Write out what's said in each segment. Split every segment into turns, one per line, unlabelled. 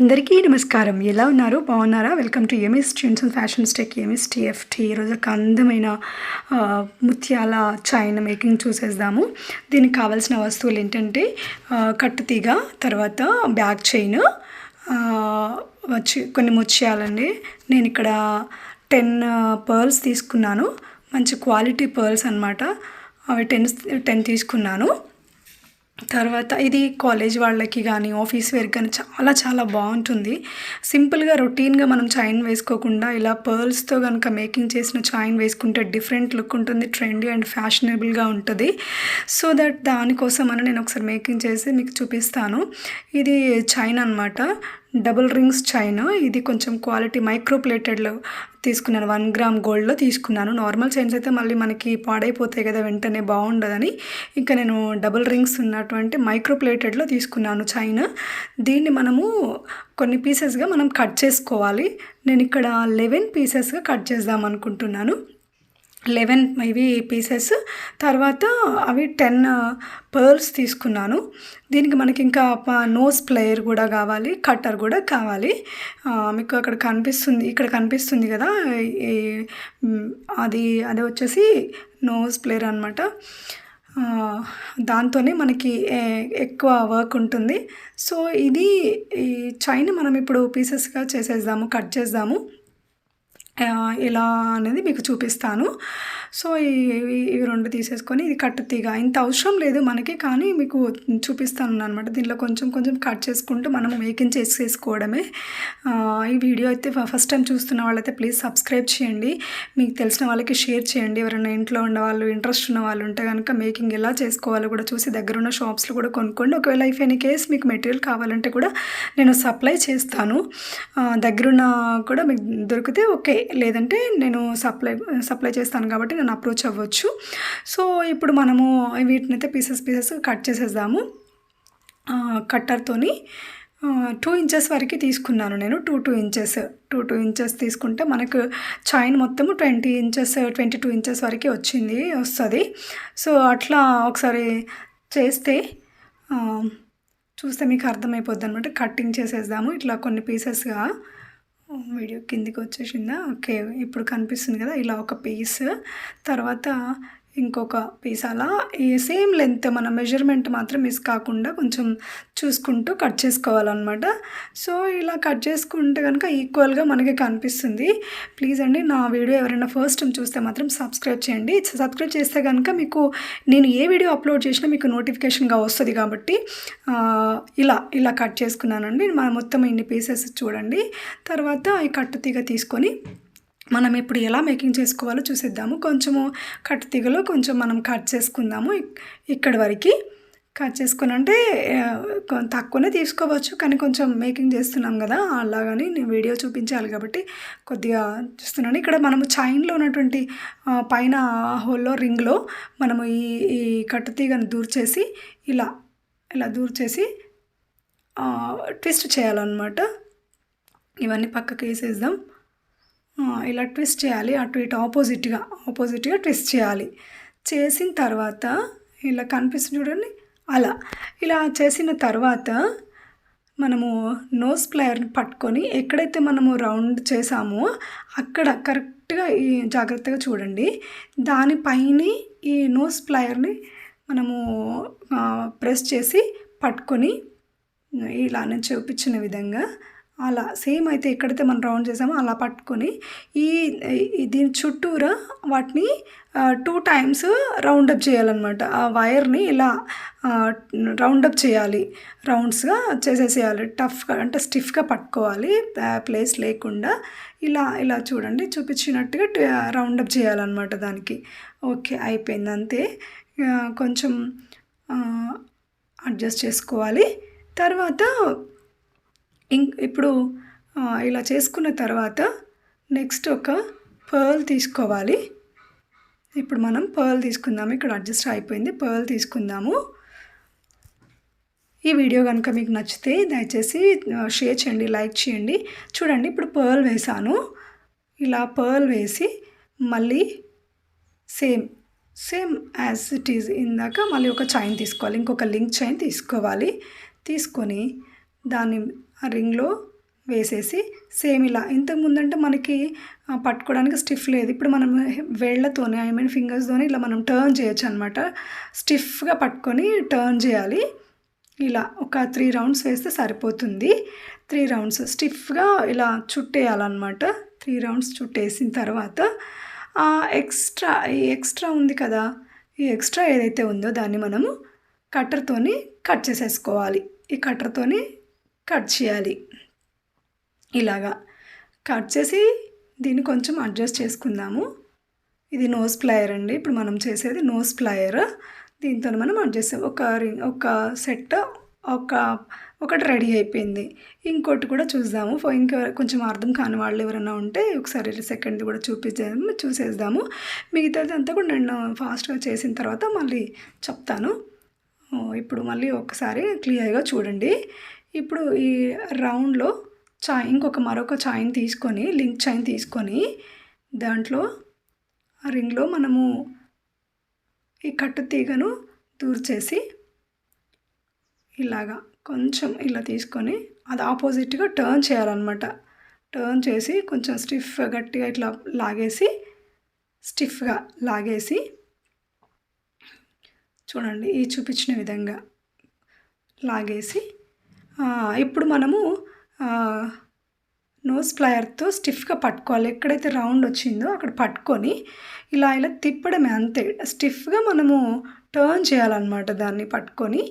అందరికీ నమస్కారం. ఎలా ఉన్నారు? బాగున్నారా? Welcome to YeMee TechTrendz fashion స్టెక్ YeMee TFT. ఈరోజు ఒక అందమైన ముత్యాల చైన్ మేకింగ్ చూసేద్దాము. దీనికి కావాల్సిన వస్తువులు ఏంటంటే కట్టు తీగ, తర్వాత బ్యాక్ చైన్, వచ్చి కొన్ని ముత్యాలండి. నేను ఇక్కడ 10 పర్ల్స్ తీసుకున్నాను. మంచి క్వాలిటీ పర్ల్స్ అనమాట. అవి 10 తీసుకున్నాను. తర్వాత ఇది కాలేజ్ వాళ్ళకి కానీ ఆఫీస్ వేర్ కానీ చాలా బాగుంటుంది. సింపుల్గా రొటీన్గా మనం చైన్ వేసుకోకుండా ఇలా పర్ల్స్తో కనుక మేకింగ్ చేసిన చైన్ వేసుకుంటే డిఫరెంట్ లుక్ ఉంటుంది, ట్రెండీ అండ్ ఫ్యాషనబుల్గా ఉంటుంది. సో దట్ దానికోసమని నేను ఒకసారి మేకింగ్ చేసి మీకు చూపిస్తాను. ఇది చైన్ అనమాట, డబుల్ రింగ్స్ చైన్. ఇది కొంచెం క్వాలిటీ మైక్రో ప్లేటెడ్లో తీసుకున్నాను. 1 గ్రామ్ గోల్డ్లో తీసుకున్నాను. నార్మల్ చైన్స్ అయితే మళ్ళీ మనకి పాడైపోతాయి కదా, వెంటనే బాగుండదని ఇంకా నేను డబుల్ రింగ్స్ ఉన్నటువంటి మైక్రో ప్లేటెడ్లో తీసుకున్నాను చైన్. దీన్ని మనము కొన్ని పీసెస్గా మనం కట్ చేసుకోవాలి. నేను ఇక్కడ 11 పీసెస్గా కట్ చేద్దాం అనుకుంటున్నాను. 11 ఇవి పీసెస్. తర్వాత అవి 10 పర్ల్స్ తీసుకున్నాను. దీనికి మనకి ఇంకా నోస్ ప్లేయర్ కూడా కావాలి, కట్టర్ కూడా కావాలి. మీకు అక్కడ కనిపిస్తుంది, ఇక్కడ కనిపిస్తుంది కదా, అది వచ్చేసి నోస్ ప్లేయర్ అనమాట. దాంతోనే మనకి ఎక్కువ వర్క్ ఉంటుంది. సో ఈ చైన్ మనం ఇప్పుడు పీసెస్గా చేసేద్దాము, కట్ చేద్దాము. ఎలా అనేది మీకు చూపిస్తాను. సో ఇవి 2 తీసేసుకొని, ఇది కట్టు తీగ. ఇంత అవసరం లేదు మనకి, కానీ మీకు చూపిస్తాను అనమాట. దీనిలో కొంచెం కట్ చేసుకుంటూ మనం మేకింగ్ చేసేసుకోవడమే. ఈ వీడియో అయితే ఫస్ట్ టైం చూస్తున్న వాళ్ళైతే ప్లీజ్ సబ్స్క్రైబ్ చేయండి. మీకు తెలిసిన వాళ్ళకి షేర్ చేయండి. ఎవరైనా ఇంట్లో ఉన్న వాళ్ళు, ఇంట్రెస్ట్ ఉన్న వాళ్ళు ఉంటే కనుక మేకింగ్ ఎలా చేసుకోవాలో కూడా చూసి దగ్గరున్న షాప్స్లో కూడా కొనుక్కోండి. ఒకవేళ ఇఫ్ ఎనీ కేస్ మీకు మెటీరియల్ కావాలంటే కూడా నేను సప్లై చేస్తాను. దగ్గరున్న కూడా మీకు దొరికితే ఓకే, లేదంటే నేను సప్లై చేస్తాను కాబట్టి నన్ను అప్రోచ్ అవ్వచ్చు. సో ఇప్పుడు మనము వీటిని అయితే పీసెస్ కట్ చేసేద్దాము. కట్టర్తోని 2 ఇంచెస్ వరకు తీసుకున్నాను నేను. 2 ఇంచెస్ తీసుకుంటే మనకు చైన్ మొత్తము 22 ఇంచెస్ వరకు వస్తుంది. సో అట్లా ఒకసారి చేస్తే చూస్తే మీకు అర్థమైపోద్ది అనమాట. కట్టింగ్ చేసేద్దాము ఇట్లా కొన్ని పీసెస్గా. వీడియో కిందికి వచ్చేసిందా? ఓకే, ఇప్పుడు కనిపిస్తుంది కదా, ఇలా ఒక పీస్, తర్వాత ఇంకొక పీస్, అలా ఈ సేమ్ లెంత్, మన మెజర్మెంట్ మాత్రం మిస్ కాకుండా కొంచెం చూసుకుంటూ కట్ చేసుకోవాలన్నమాట. సో ఇలా కట్ చేసుకుంటే కనుక ఈక్వల్గా మనకి కనిపిస్తుంది. ప్లీజ్ అండి, నా వీడియో ఎవరైనా ఫస్ట్ టైం చూస్తే మాత్రం సబ్స్క్రైబ్ చేయండి. సబ్స్క్రైబ్ చేస్తే కనుక మీకు నేను ఏ వీడియో అప్లోడ్ చేసినా మీకు నోటిఫికేషన్గా వస్తుంది. కాబట్టి ఇలా కట్ చేసుకున్నానండి. మనం మొత్తం ఇన్ని పీసెస్ చూడండి. తర్వాత ఈ కట్టు తీగ తీసుకొని మనం ఇప్పుడు ఎలా మేకింగ్ చేసుకోవాలో చూసేద్దాము. కొంచెము కట్టు తీగలో కొంచెం మనం కట్ చేసుకుందాము. ఇక్కడి వరకు కట్ చేసుకుని, అంటే తక్కువనే తీసుకోవచ్చు, కానీ కొంచెం మేకింగ్ చేస్తున్నాం కదా, అలాగని నేను వీడియో చూపించాలి కాబట్టి కొద్దిగా చూస్తున్నాను. ఇక్కడ మనము చైన్లో ఉన్నటువంటి పైన హోల్లో రింగ్లో మనము ఈ కట్టు తీగను దూర్చేసి ఇలా దూర్చేసి ట్విస్ట్ చేయాలన్నమాట. ఇవన్నీ పక్కకి వేసేద్దాం. ఇలా ట్విస్ట్ చేయాలి, అటు ఇటు ఆపోజిట్గా ట్విస్ట్ చేయాలి. చేసిన తర్వాత ఇలా కనిపిస్తుంది చూడండి, ఇలా చేసిన తర్వాత మనము నోస్ ప్లేయర్ని పట్టుకొని ఎక్కడైతే మనము రౌండ్ చేసామో అక్కడ కరెక్ట్గా జాగ్రత్తగా చూడండి, దానిపైన ఈ నోస్ ప్లేయర్ని మనము ప్రెస్ చేసి పట్టుకొని ఇలా నేను చూపించిన విధంగా అలా సేమ్ అయితే ఎక్కడైతే మనం రౌండ్ చేసామో అలా పట్టుకొని దీని చుట్టూరా వాటిని 2 టైమ్స్ రౌండప్ చేయాలన్నమాట. ఆ వైర్ని ఇలా రౌండప్ చేయాలి, రౌండ్స్గా చేసేసేయాలి. టఫ్గా అంటే స్టిఫ్గా పట్టుకోవాలి, ప్లేస్ లేకుండా. ఇలా చూడండి, చూపించినట్టుగా రౌండప్ చేయాలన్నమాట దానికి. ఓకే, అయిపోయింది, అంతే. కొంచెం అడ్జస్ట్ చేసుకోవాలి. తర్వాత ఇప్పుడు ఇలా చేసుకున్న తర్వాత నెక్స్ట్ ఒక పర్ల్ తీసుకోవాలి. ఇప్పుడు మనం పర్ల్ తీసుకుందాము. ఇక్కడ అడ్జస్ట్ అయిపోయింది, పర్ల్ తీసుకుందాము. ఈ వీడియో కనుక మీకు నచ్చితే దయచేసి షేర్ చేయండి, లైక్ చేయండి. చూడండి, ఇప్పుడు పర్ల్ వేసాను. ఇలా పర్ల్ వేసి మళ్ళీ సేమ్ యాజ్ ఇట్ ఈజ్ ఇందాక మళ్ళీ ఒక చైన్ తీసుకోవాలి, ఇంకొక లింక్ చైన్ తీసుకోవాలి. తీసుకొని దాన్ని ఆ రింగ్లో వేసేసి సేమ్ ఇలా ఇంతకుముందంటే మనకి పట్టుకోవడానికి స్టిఫ్ లేదు. ఇప్పుడు మనం వేళ్ళతోనే ఫింగర్స్తోనే ఇలా మనం టర్న్ చేయొచ్చు అనమాట. స్టిఫ్గా పట్టుకొని టర్న్ చేయాలి. ఇలా ఒక 3 రౌండ్స్ వేస్తే సరిపోతుంది. 3 రౌండ్స్ స్టిఫ్గా ఇలా చుట్టేయాలన్నమాట. 3 రౌండ్స్ చుట్టేసిన తర్వాత ఈ ఎక్స్ట్రా ఉంది కదా, ఈ ఎక్స్ట్రా ఏదైతే ఉందో దాన్ని మనము కట్టర్తోని కట్ చేసేసుకోవాలి. ఈ కట్టర్తోని కట్ చేయాలి. ఇలాగా కట్ చేసి దీన్ని కొంచెం అడ్జస్ట్ చేసుకుందాము. ఇది నోస్ ప్లయర్ అండి. ఇప్పుడు మనం చేసేది నోస్ ప్లయర్. దీంతో మనం అడ్జస్ట్ ఒక సెట్ ఒకటి రెడీ అయిపోయింది. ఇంకోటి కూడా చూద్దాము. ఇంకా కొంచెం అర్థం కాని వాళ్ళు ఎవరైనా ఉంటే ఒకసారి సెకండ్ కూడా చూసేద్దాము. మిగతాది అంతా కూడా నేను ఫాస్ట్గా చేసిన తర్వాత మళ్ళీ చెప్తాను. ఇప్పుడు మళ్ళీ ఒకసారి క్లియర్గా చూడండి. ఇప్పుడు ఈ రౌండ్లో మరొక చైన్ తీసుకొని, లింక్ చైన్ తీసుకొని దాంట్లో ఆ రింగ్లో మనము ఈ కట్టు తీగను దూర్చేసి ఇలాగా కొంచెం ఇలా తీసుకొని అది ఆపోజిట్గా టర్న్ చేయాలన్నమాట. టర్న్ చేసి కొంచెం గట్టిగా ఇట్లా స్టిఫ్గా లాగేసి చూడండి ఈ చూపించిన విధంగా లాగేసి ఇప్పుడు మనము నోస్ ప్లయర్తో స్టిఫ్గా పట్టుకోవాలి. ఎక్కడైతే రౌండ్ వచ్చిందో అక్కడ పట్టుకొని ఇలా తిప్పడమే, అంతే. స్టిఫ్గా మనము టర్న్ చేయాలన్నమాట. దాన్ని పట్టుకొని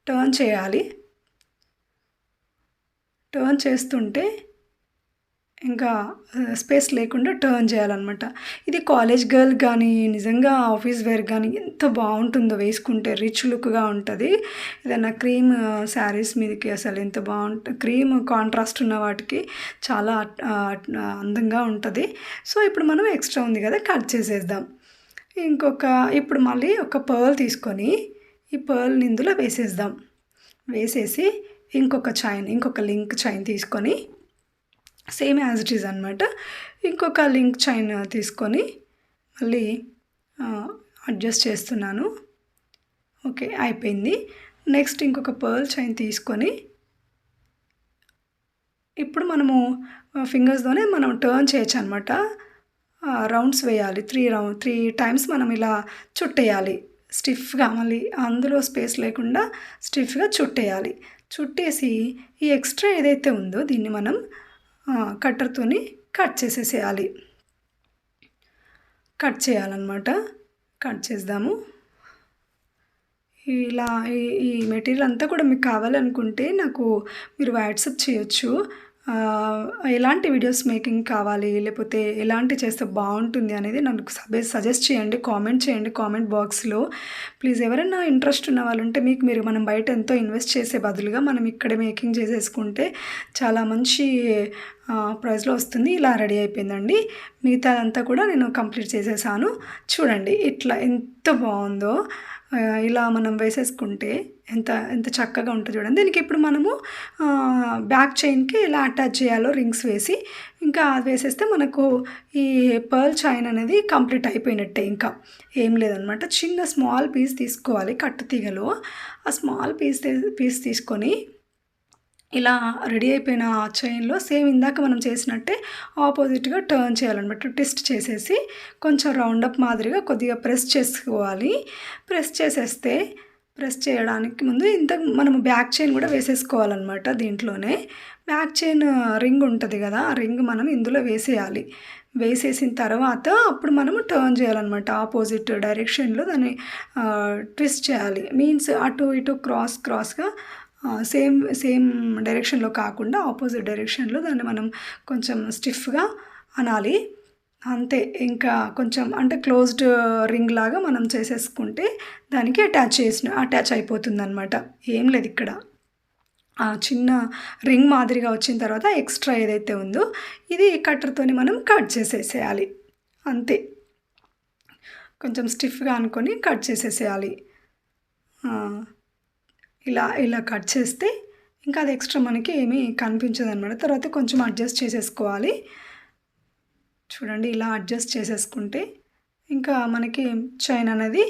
టర్న్ చేయాలి. టర్న్ చేస్తుంటే ఇంకా స్పేస్ లేకుండా టర్న్ చేయాలన్నమాట. ఇది కాలేజ్ గర్ల్ కానీ నిజంగా ఆఫీస్ వేర్ కానీ ఎంత బాగుంటుందో వేసుకుంటే, రిచ్ లుక్గా ఉంటుంది. ఏదైనా క్రీమ్ శారీస్ మీదకి అసలు ఎంత బాగుంటుంది. క్రీమ్ కాంట్రాస్ట్ ఉన్న వాటికి చాలా అందంగా ఉంటుంది. సో ఇప్పుడు మనం ఎక్స్ట్రా ఉంది కదా కట్ చేసేద్దాం. ఇప్పుడు మళ్ళీ ఒక పర్ల్ తీసుకొని ఈ పర్ల్ని ఇందులో వేసేద్దాం. వేసేసి ఇంకొక లింక్ చైన్ తీసుకొని సేమ్ యాజ్ ఇట్ ఈజ్ అనమాట. ఇంకొక లింక్ చైన్ తీసుకొని మళ్ళీ అడ్జస్ట్ చేస్తున్నాను. ఓకే, అయిపోయింది. నెక్స్ట్ ఇంకొక పర్ల్ చైన్ తీసుకొని ఇప్పుడు మనము ఫింగర్స్తోనే మనం టర్న్ చేయొచ్చు అనమాట. రౌండ్స్ వేయాలి. 3 టైమ్స్ మనం ఇలా చుట్టేయాలి స్టిఫ్గా. మళ్ళీ అందులో స్పేస్ లేకుండా స్టిఫ్గా చుట్టేయాలి. చుట్టేసి ఈ ఎక్స్ట్రా ఏదైతే ఉందో దీన్ని మనం కట్టర్తోని కట్ చేయాలన్నమాట. కట్ చేద్దాము. ఇలా ఈ మెటీరియల్ అంతా కూడా మీకు కావాలనుకుంటే నాకు మీరు వాట్సాప్ చేయొచ్చు. ఎలాంటి వీడియోస్ మేకింగ్ కావాలి, లేకపోతే ఎలాంటి చేస్తే బాగుంటుంది అనేది నాకు సజెస్ట్ చేయండి. కామెంట్ చేయండి కామెంట్ బాక్స్లో ప్లీజ్. ఎవరైనా ఇంట్రెస్ట్ ఉన్న వాళ్ళు ఉంటే మనం బయట ఎంతో ఇన్వెస్ట్ చేసే బదులుగా మనం ఇక్కడే మేకింగ్ చేసేసుకుంటే చాలా మంచి ప్రైస్లో వస్తుంది. ఇలా రెడీ అయిపోయిందండి. మిగతా అంతా కూడా నేను కంప్లీట్ చేసేసాను. చూడండి ఇట్లా ఎంత బాగుందో. ఇలా మనం వేసేసుకుంటే ఎంత చక్కగా ఉంటుంది చూడండి. దీనికి ఇప్పుడు మనము బ్యాక్ చైన్కి ఎలా అటాచ్ చేయాలో రింగ్స్ వేసి ఇంకా అది వేసేస్తే మనకు ఈ పర్ల్ చైన్ అనేది కంప్లీట్ అయిపోయినట్టే. ఇంకా ఏం లేదనమాట. చిన్న స్మాల్ పీస్ తీసుకోవాలి కట్టు తీగలో. ఆ స్మాల్ పీస్ తీసుకొని ఇలా రెడీ అయిపోయిన ఆ చైన్లో సేమ్ ఇందాక మనం చేసినట్టే ఆపోజిట్గా టర్న్ చేయాలన్నమాట. ట్విస్ట్ చేసేసి కొంచెం రౌండప్ మాదిరిగా కొద్దిగా ప్రెస్ చేసుకోవాలి. ప్రెస్ చేయడానికి ముందు మనము బ్యాక్ చైన్ కూడా వేసేసుకోవాలన్నమాట. దీంట్లోనే బ్యాక్ చైన్ రింగ్ ఉంటుంది కదా, ఆ రింగ్ మనం ఇందులో వేసేయాలి. వేసేసిన తర్వాత అప్పుడు మనము టర్న్ చేయాలన్నమాట. ఆపోజిట్ డైరెక్షన్లో దాన్ని ట్విస్ట్ చేయాలి. మీన్స్ అటు ఇటు క్రాస్గా సేమ్ డైరెక్షన్లో కాకుండా ఆపోజిట్ డైరెక్షన్లో దాన్ని మనం కొంచెం స్టిఫ్గా అనాలి. అంతే. ఇంకా కొంచెం అంటే క్లోజ్డ్ రింగ్ లాగా మనం చేసేసుకుంటే దానికి అటాచ్ అయిపోతుంది అనమాట. ఏం లేదు ఇక్కడ. చిన్న రింగ్ మాదిరిగా వచ్చిన తర్వాత ఎక్స్ట్రా ఏదైతే ఉందో ఇది కట్టర్తోని మనం కట్ చేసేసేయాలి. అంతే. కొంచెం స్టిఫ్గా అనుకొని కట్ చేసేసేయాలి. ఇలా కట్ చేస్తే ఇంకా అది ఎక్స్ట్రా మనకి ఏమీ కనిపించదు అనమాట. తర్వాత కొంచెం అడ్జస్ట్ చేసేసుకోవాలి. చూడండి ఇలా అడ్జస్ట్ చేసేసుకుంటే ఇంకా మనకి చైన్ అనేది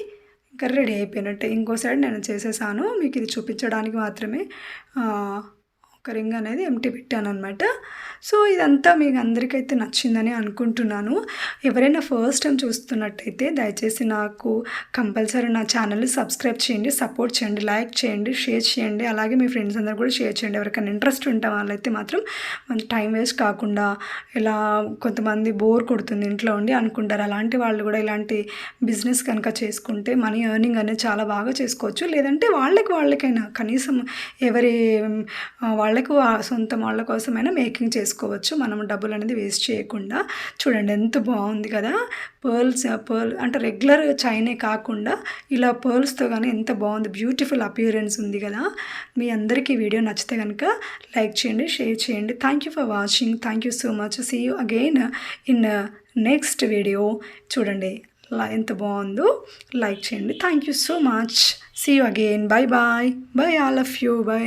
ఇంకా రెడీ అయిపోయినట్టే. ఇంకో సైడ్ నేను చేసేసాను, మీకు ఇది చూపించడానికి మాత్రమే. ఒక రింగ్ అనేది ఎంటీ పెట్టాననమాట. సో ఇదంతా మీకు అందరికైతే నచ్చిందని అనుకుంటున్నాను. ఎవరైనా ఫస్ట్ టైం చూస్తున్నట్టయితే దయచేసి నాకు కంపల్సరీ నా ఛానల్ని సబ్స్క్రైబ్ చేయండి, సపోర్ట్ చేయండి, లైక్ చేయండి, షేర్ చేయండి. అలాగే మీ ఫ్రెండ్స్ అందరూ కూడా షేర్ చేయండి. ఎవరికైనా ఇంట్రెస్ట్ ఉంటే వాళ్ళైతే మాత్రం మన టైం వేస్ట్ కాకుండా ఇలా కొంతమంది బోర్ కొడుతుంది ఇంట్లో ఉండి అనుకుంటారు. అలాంటి వాళ్ళు కూడా ఇలాంటి బిజినెస్ కనుక చేసుకుంటే మనీ ఎర్నింగ్ అనేది చాలా బాగా చేసుకోవచ్చు. లేదంటే వాళ్ళకైనా కనీసం ఎవరి వాళ్ళకు సొంత వాళ్ళ కోసమైనా మేకింగ్ చేసుకోవచ్చు. మనం డబ్బులు అనేది వేస్ట్ చేయకుండా. చూడండి ఎంత బాగుంది కదా! పర్ల్ అంటే రెగ్యులర్ చైనే కాకుండా ఇలా పర్ల్స్తో కానీ ఎంత బాగుంది, బ్యూటిఫుల్ అపియరెన్స్ ఉంది కదా! మీ అందరికీ వీడియో నచ్చితే కనుక లైక్ చేయండి, షేర్ చేయండి. Thank you for watching. Thank you so much. See you again in next video. చూడండి ఎంత బాగుందో, లైక్ చేయండి. Thank you so much. See you again. Bye bye. Bye all of you. By.